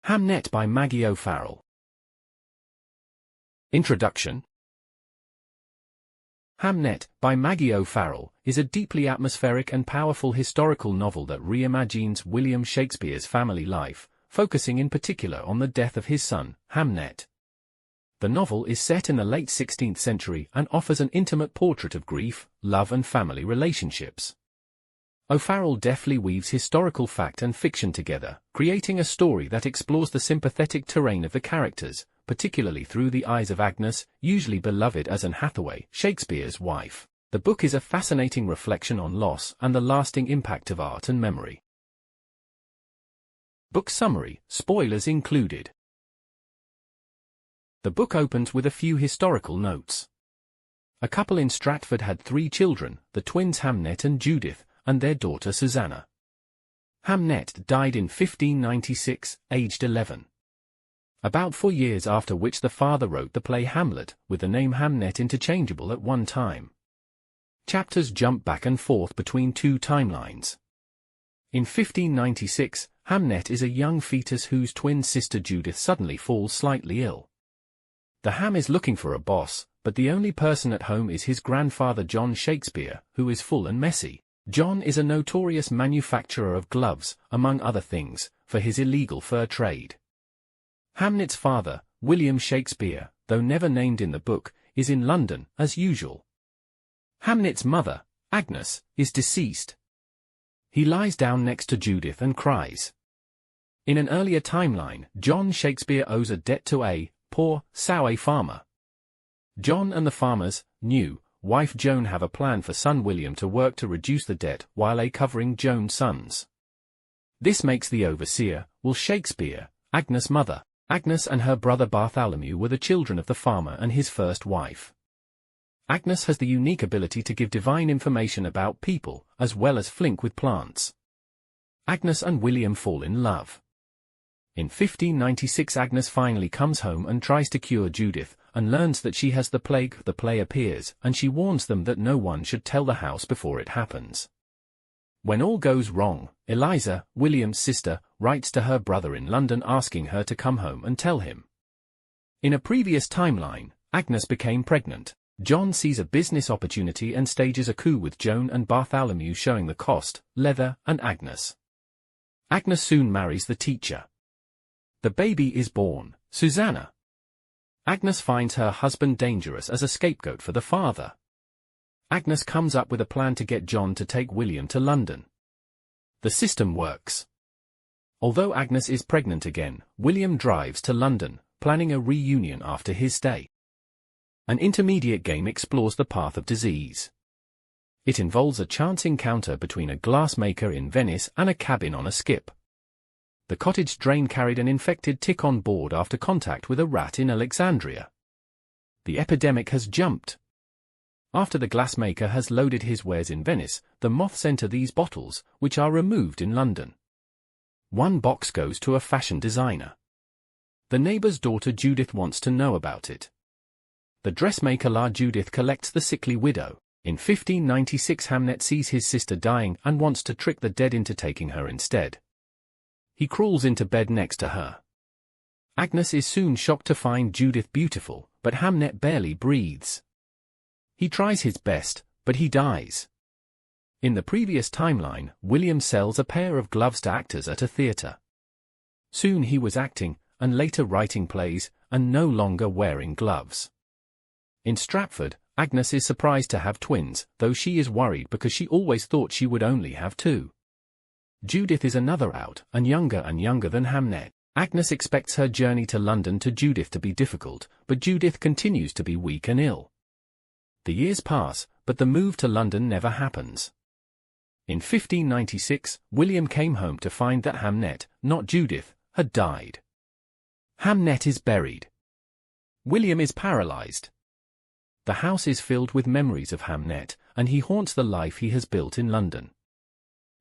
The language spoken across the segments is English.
Hamnet by Maggie O'Farrell. Introduction. Hamnet, by Maggie O'Farrell, is a deeply atmospheric and powerful historical novel that reimagines William Shakespeare's family life, focusing in particular on the death of his son, Hamnet. The novel is set in the late 16th century and offers an intimate portrait of grief, love and family relationships. O'Farrell deftly weaves historical fact and fiction together, creating a story that explores the sympathetic terrain of the characters, particularly through the eyes of Agnes, usually beloved as Anne Hathaway, Shakespeare's wife. The book is a fascinating reflection on loss and the lasting impact of art and memory. Book summary, spoilers included. The book opens with a few historical notes. A couple in Stratford had 3 children, the twins Hamnet and Judith, and their daughter Susanna. Hamnet died in 1596, aged 11. About 4 years after which the father wrote the play Hamlet, with the name Hamnet interchangeable at one time. Chapters jump back and forth between 2 timelines. In 1596, Hamnet is a young fetus whose twin sister Judith suddenly falls slightly ill. The Ham is looking for a boss, but the only person at home is his grandfather John Shakespeare, who is full and messy. John is a notorious manufacturer of gloves, among other things, for his illegal fur trade. Hamnet's father, William Shakespeare, though never named in the book, is in London, as usual. Hamnet's mother, Agnes, is deceased. He lies down next to Judith and cries. In an earlier timeline, John Shakespeare owes a debt to a poor, sour farmer. John and the farmer's new wife Joan have a plan for son William to work to reduce the debt while covering Joan's sons. This makes the overseer, Will Shakespeare, Agnes' mother. Agnes and her brother Bartholomew were the children of the farmer and his first wife. Agnes has the unique ability to give divine information about people, as well as flink with plants. Agnes and William fall in love. In 1596 Agnes finally comes home and tries to cure Judith, and learns that she has the plague. The play appears, and she warns them that no one should tell the house before it happens. When all goes wrong, Eliza, William's sister, writes to her brother in London asking her to come home and tell him. In a previous timeline, Agnes became pregnant. John sees a business opportunity and stages a coup with Joan and Bartholomew, showing the cost, leather, and Agnes. Agnes soon marries the teacher. The baby is born, Susanna. Agnes finds her husband dangerous as a scapegoat for the father. Agnes comes up with a plan to get John to take William to London. The system works. Although Agnes is pregnant again, William drives to London, planning a reunion after his stay. An intermediate game explores the path of disease. It involves a chance encounter between a glassmaker in Venice and a cabin on a skip. The cottage drain carried an infected tick on board after contact with a rat in Alexandria. The epidemic has jumped. After the glassmaker has loaded his wares in Venice, the moths enter these bottles, which are removed in London. One box goes to a fashion designer. The neighbor's daughter Judith wants to know about it. The dressmaker La Judith collects the sickly widow. In 1596 Hamnet sees his sister dying and wants to trick the dead into taking her instead. He crawls into bed next to her. Agnes is soon shocked to find Judith beautiful, but Hamnet barely breathes. He tries his best, but he dies. In the previous timeline, William sells a pair of gloves to actors at a theatre. Soon he was acting, and later writing plays, and no longer wearing gloves. In Stratford, Agnes is surprised to have twins, though she is worried because she always thought she would only have 2. Judith is another out, and younger than Hamnet. Agnes expects her journey to London to Judith to be difficult, but Judith continues to be weak and ill. The years pass, but the move to London never happens. In 1596, William came home to find that Hamnet, not Judith, had died. Hamnet is buried. William is paralyzed. The house is filled with memories of Hamnet, and he haunts the life he has built in London.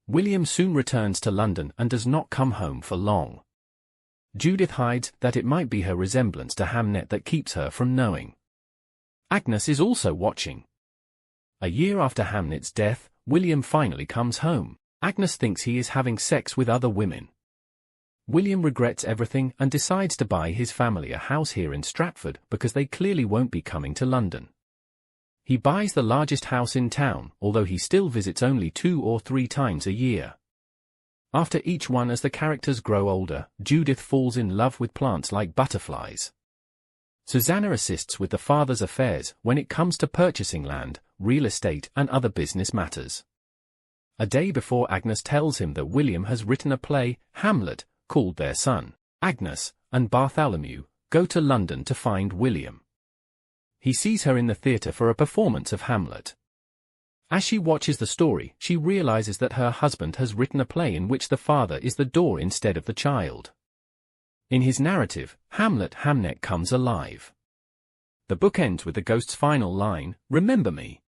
William soon returns to London and does not come home for long. Judith hides that it might be her resemblance to Hamnet that keeps her from knowing. Agnes is also watching. A year after Hamnet's death, William finally comes home. Agnes thinks he is having sex with other women. William regrets everything and decides to buy his family a house here in Stratford because they clearly won't be coming to London. He buys the largest house in town, although he still visits only 2 or 3 times a year. After each one, as the characters grow older, Judith falls in love with plants like butterflies. Susanna assists with the father's affairs when it comes to purchasing land, real estate and other business matters. A day before, Agnes tells him that William has written a play, Hamlet, called their son. Agnes and Bartholomew go to London to find William. He sees her in the theatre for a performance of Hamlet. As she watches the story, she realizes that her husband has written a play in which the father is the door instead of the child. In his narrative, Hamnet comes alive. The book ends with the ghost's final line, "Remember me."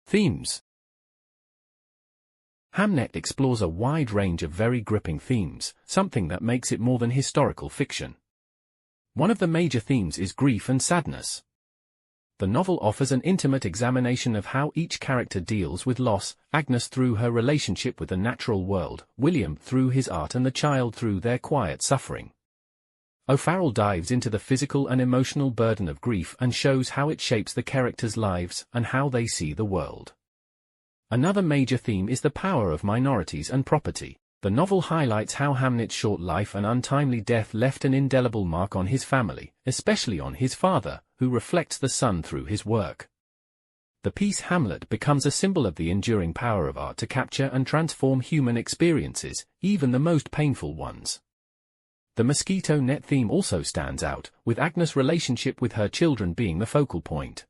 Themes. Hamnet explores a wide range of very gripping themes, something that makes it more than historical fiction. One of the major themes is grief and sadness. The novel offers an intimate examination of how each character deals with loss, Agnes through her relationship with the natural world, William through his art and the child through their quiet suffering. O'Farrell dives into the physical and emotional burden of grief and shows how it shapes the characters' lives and how they see the world. Another major theme is the power of minorities and property. The novel highlights how Hamnet's short life and untimely death left an indelible mark on his family, especially on his father, who reflects the son through his work. The piece Hamlet becomes a symbol of the enduring power of art to capture and transform human experiences, even the most painful ones. The mosquito net theme also stands out, with Agnes' relationship with her children being the focal point.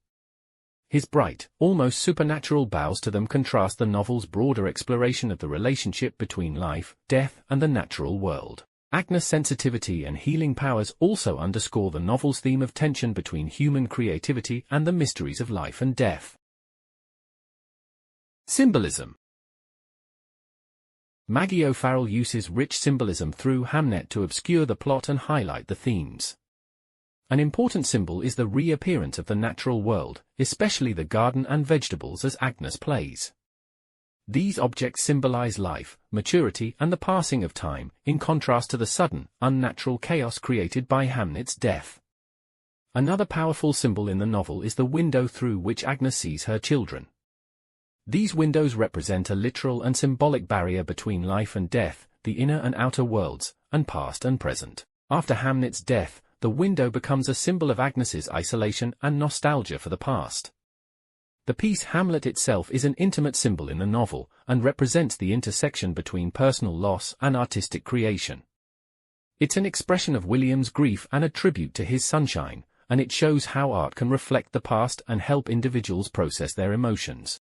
His bright, almost supernatural bows to them contrast the novel's broader exploration of the relationship between life, death, and the natural world. Agnes' sensitivity and healing powers also underscore the novel's theme of tension between human creativity and the mysteries of life and death. Symbolism. Maggie O'Farrell uses rich symbolism through Hamnet to obscure the plot and highlight the themes. An important symbol is the reappearance of the natural world, especially the garden and vegetables as Agnes plays. These objects symbolize life, maturity, and the passing of time, in contrast to the sudden, unnatural chaos created by Hamnet's death. Another powerful symbol in the novel is the window through which Agnes sees her children. These windows represent a literal and symbolic barrier between life and death, the inner and outer worlds, and past and present. After Hamnet's death, the window becomes a symbol of Agnes's isolation and nostalgia for the past. The piece Hamlet itself is an intimate symbol in the novel, and represents the intersection between personal loss and artistic creation. It's an expression of William's grief and a tribute to his sunshine, and it shows how art can reflect the past and help individuals process their emotions.